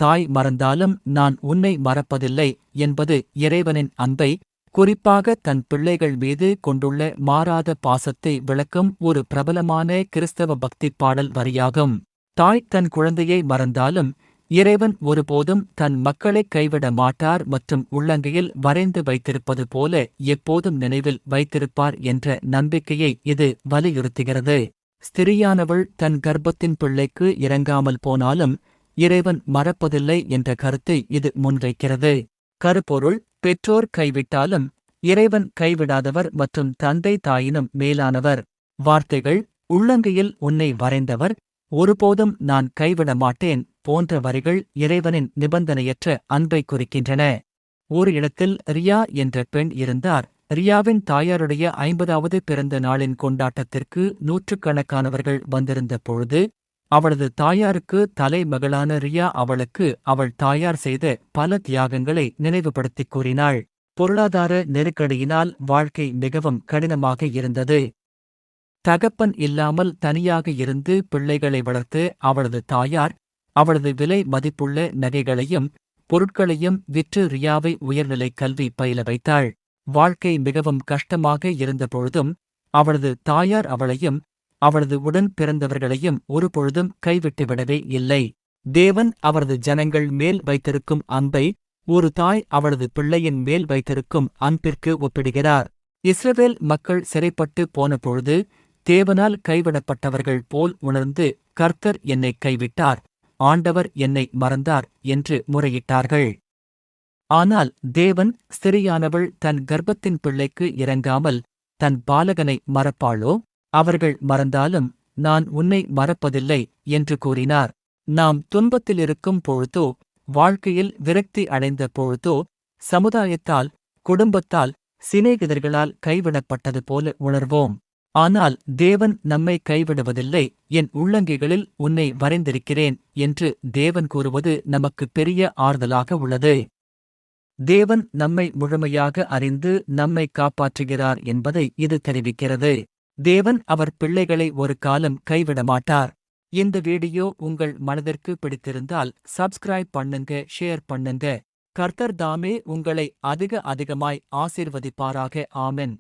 தாய் மறந்தாலும் நான் உன்னை மறப்பதில்லை என்பது இறைவனின் அன்பை, குறிப்பாக தன் பிள்ளைகள் மீது கொண்டுள்ள மாறாத பாசத்தை விளக்கும் ஒரு பிரபலமான கிறிஸ்தவ பக்திப் பாடல் வரியாகும். தாய் தன் குழந்தையை மறந்தாலும் இறைவன் ஒருபோதும் தன் மக்களைக் கைவிட மாட்டார் மற்றும் உள்ளங்கையில் வரைந்து வைத்திருப்பது போல எப்போதும் நினைவில் வைத்திருப்பார் என்ற நம்பிக்கையை இது வலியுறுத்துகிறது. ஸ்திரீயானவள் தன் கர்ப்பத்தின் பிள்ளைக்கு இறங்காமல் போனாலும் இறைவன் மறப்பதில்லை என்ற கருத்தை இது முன்வைக்கிறது. கருப்பொருள்: பெற்றோர் கைவிட்டாலும் இறைவன் கைவிடாதவர் மற்றும் தந்தை தாயினும் மேலானவர். வார்த்தைகள்: உள்ளங்கையில் உன்னை வரைந்தவர், ஒருபோதும் நான் கைவிட மாட்டேன் போன்ற வரிகள் இறைவனின் நிபந்தனையற்ற அன்பை குறிக்கின்றன. ஒரு இடத்தில் ரியா என்ற பெண் இருந்தார். ரியாவின் தாயாருடைய 50வது பிறந்த நாளின் கொண்டாட்டத்திற்கு நூற்றுக்கணக்கானவர்கள் வந்திருந்த பொழுது, அவளது தாயாருக்கு தலைமகளான ரியா அவளுக்கு அவள் தாயார் செய்த பல தியாகங்களை நினைவுபடுத்திக் கூறினாள். பொருளாதார நெருக்கடியினால் வாழ்க்கை மிகவும் கடினமாக இருந்தது. தகப்பன் இல்லாமல் தனியாக இருந்து பிள்ளைகளை வளர்த்து அவளது தாயார் அவளது விலை மதிப்புள்ள நகைகளையும் பொருட்களையும் விற்று ரியாவை உயர்நிலை கல்வி பயில வைத்தாள். வாழ்க்கை மிகவும் கஷ்டமாக இருந்தபொழுதும் அவளது தாயார் அவளையும் அவளது உடன் பிறந்தவர்களையும் ஒருபொழுதும் கைவிட்டுவிடவே இல்லை. தேவன் அவரது ஜனங்கள் மேல் வைத்திருக்கும் அன்பை ஒரு தாய் அவளது பிள்ளையின் மேல் வைத்திருக்கும் அன்பிற்கு ஒப்பிடுகிறார். இஸ்ரவேல் மக்கள் சிறைப்பட்டு போனபொழுது தேவனால் கைவிடப்பட்டவர்கள் போல் உணர்ந்து, கர்த்தர் என்னை கைவிட்டார், ஆண்டவர் என்னை மறந்தார் என்று முறையிட்டார்கள். ஆனால் தேவன், ஸ்திரீயானவள் தன் கர்ப்பத்தின் பிள்ளைக்கு இறங்காமல் தன் பாலகனை மறப்பாளோ? அவர்கள் மறந்தாலும் நான் உன்னை மறப்பதில்லை என்று கூறினார். நாம் துன்பத்திலிருக்கும் பொழுதோ, வாழ்க்கையில் விரக்தி அடைந்த பொழுதோ, சமுதாயத்தால், குடும்பத்தால், சிநேகிதர்களால் கைவிடப்பட்டது போல உணர்வோம். ஆனால் தேவன் நம்மை கைவிடுவதில்லை, என் உள்ளங்கைகளில் உன்னை வரைந்திருக்கிறேன் என்று தேவன் கூறுவது நமக்கு பெரிய ஆறுதலாக உள்ளது. தேவன் நம்மை முழுமையாக அறிந்து நம்மை காப்பாற்றுகிறார் என்பதை இது தெரிவிக்கிறது. தேவன் அவர் பிள்ளைகளை ஒரு காலம் கைவிட மாட்டார். இந்த வீடியோ உங்கள் மனதிற்கு பிடித்திருந்தால் சப்ஸ்கிரைப் பண்ணுங்க, ஷேர் பண்ணுங்க. கர்த்தர் தாமே உங்களை அதிகமாய் ஆசீர்வதிப்பாராக. ஆமென்.